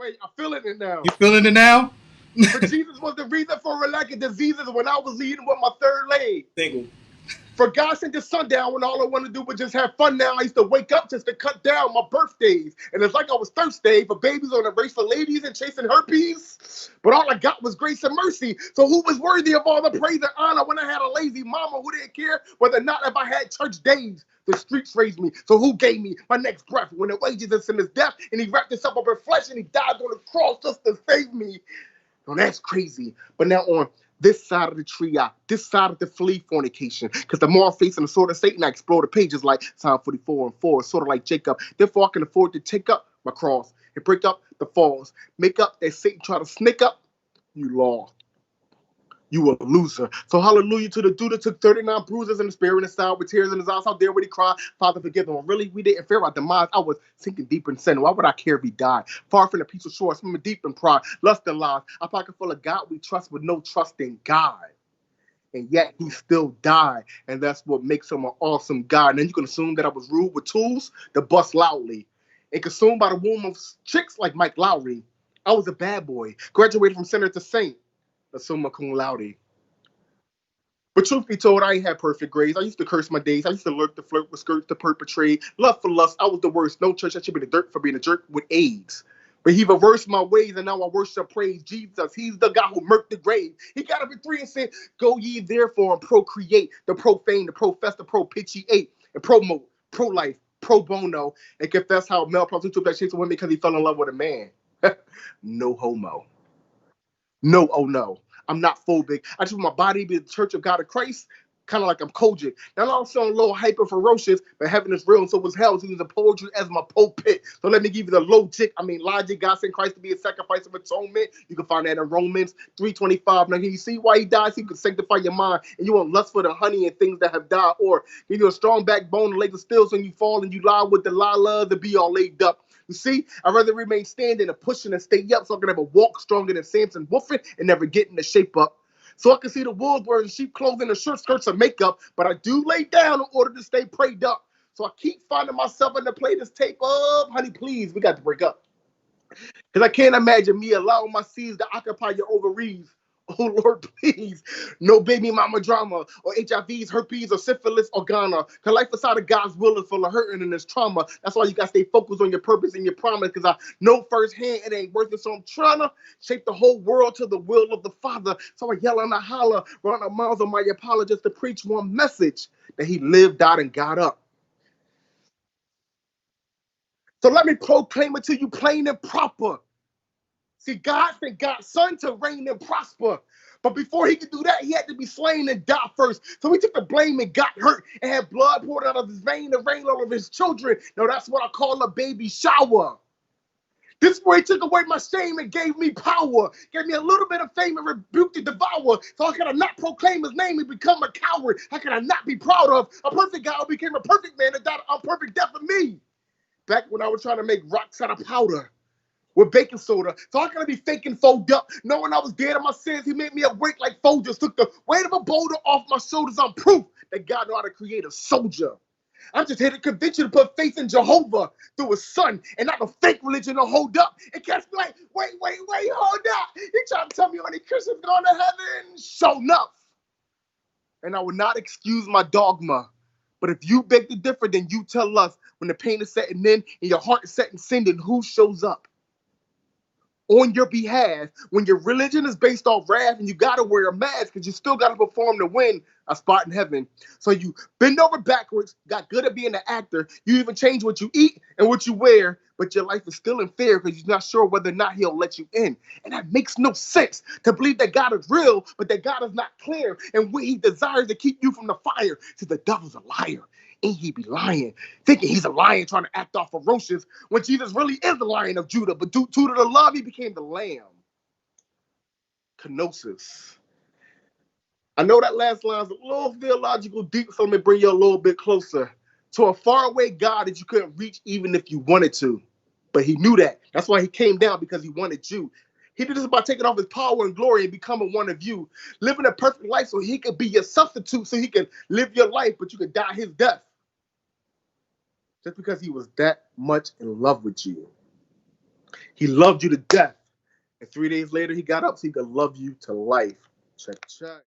Wait, I'm feeling it You now. feeling it now? For Jesus was the reason for relaxing diseases when I was leading with my third leg. Single. For God sent the sun down when all I wanted to do was just have fun now. I used to wake up just to cut down my birthdays. And it's like I was thirsty for babies on a race for ladies and chasing herpes. But all I got was grace and mercy. So who was worthy of all the praise and honor when I had a lazy mama who didn't care whether or not if I had church days? The streets raised me. So who gave me my next breath when the wages is in his death? And he wrapped himself up in flesh and he died on the cross just to save me. No, that's crazy. But now on this side of the tree, this side of the flea fornication. Because the more I'm facing the sword of Satan, I explore the pages like Psalm 44 and 4, sort of like Jacob. Therefore, I can afford to take up my cross and break up the falls. Make up that Satan try to snake up, you lost. You a loser. So hallelujah to the dude that took 39 bruises in the spirit inside with tears in his eyes. How dare would he cry? Father, forgive him. Really, we didn't fear our demise. I was sinking deep in sin. Why would I care if he died? Far from the peaceful shore, swimming deep in pride, lust and lies. A pocket full of God we trust with no trust in God. And yet he still died. And that's what makes him an awesome God. And then you can assume that I was rude with tools to bust loudly. And consumed by the womb of chicks like Mike Lowry. I was a bad boy. Graduated from sinner to saint. The summa cum laude. But truth be told, I ain't had perfect grades. I used to curse my days. I used to lurk to flirt with skirts to perpetrate. Lust for lust, I was the worst. No church, I should be the dirt for being a jerk with AIDS. But he reversed my ways, and now I worship praise Jesus. He's the God who murked the grave. He got up at 3 and said, go ye therefore and procreate, the profane, the profess, the propitiate, and promote, pro-life, pro bono, and confess how male prostitute that chasing women because he fell in love with a man. No homo. No, oh no. I'm not phobic. I just want my body to be the church of God of Christ, kind of like I'm Kojic. Now, I'm also a little hyper ferocious, but heaven is real, and so was hell. So use the poetry as my pulpit. So let me give you the logic. God sent Christ to be a sacrifice of atonement. You can find that in Romans 3:25. Now, can you see why he died? So you can sanctify your mind, and you won't lust for the honey and things that have died, or give you a strong backbone and lay the stills when you fall and you lie with the lie love to be all laid up. You see, I'd rather remain standing and pushing and stay up so I can have a walk stronger than Samson woofing and never get in the shape up. So I can see the wolves wearing sheep clothing and short skirts and makeup, but I do lay down in order to stay prayed up. So I keep finding myself in the play this tape up. Honey, please, we got to break up. Because I can't imagine me allowing my seeds to occupy your ovaries. Oh, Lord, please. No baby mama drama or HIVs, herpes, or syphilis or Ghana. Because life outside of God's will is full of hurting and there's trauma. That's why you got to stay focused on your purpose and your promise. Because I know firsthand it ain't worth it. So I'm trying to shape the whole world to the will of the Father. So I yell and I holler, run out miles on my apologist to preach one message that he lived, died, and got up. So let me proclaim it to you plain and proper. See, God sent God's son to reign and prosper. But before he could do that, he had to be slain and die first. So he took the blame and got hurt and had blood poured out of his vein and rained all of his children. Now that's what I call a baby shower. This is where he took away my shame and gave me power. Gave me a little bit of fame and rebuked the devourer. So how can I not proclaim his name and become a coward? How can I not be proud of a perfect guy who became a perfect man and died a perfect death for me? Back when I was trying to make rocks out of powder with baking soda. So how can I be fake and fold up? Knowing I was dead in my sins, he made me awake like Folgers. Took the weight of a boulder off my shoulders. I'm proof that God know how to create a soldier. I'm just here to convince you to put faith in Jehovah through his son and not a fake religion to hold up. And catch me like, wait, hold up. You trying to tell me only Christians going to heaven? Show enough. And I will not excuse my dogma. But if you beg to differ, then you tell us when the pain is setting in and your heart is set in sin, then who shows up on your behalf when your religion is based off wrath and you gotta wear a mask because you still gotta perform to win a spot in heaven. So you bend over backwards, got good at being an actor, you even change what you eat and what you wear, but your life is still in fear because you're not sure whether or not he'll let you in. And that makes no sense to believe that God is real, but that God is not clear and he desires to keep you from the fire. So the devil's a liar. And he be lying, thinking he's a lion trying to act all ferocious when Jesus really is the Lion of Judah. But due to the love, he became the lamb. Kenosis. I know that last line's a little theological deep, so let me bring you a little bit closer to a faraway God that you couldn't reach even if you wanted to. But he knew that. That's why he came down, because he wanted you. He did this by taking off his power and glory and becoming one of you, living a perfect life so he could be your substitute, so he could live your life, but you could die his death. Just because he was that much in love with you. He loved you to death. And 3 days later, he got up so he could love you to life. Check, check.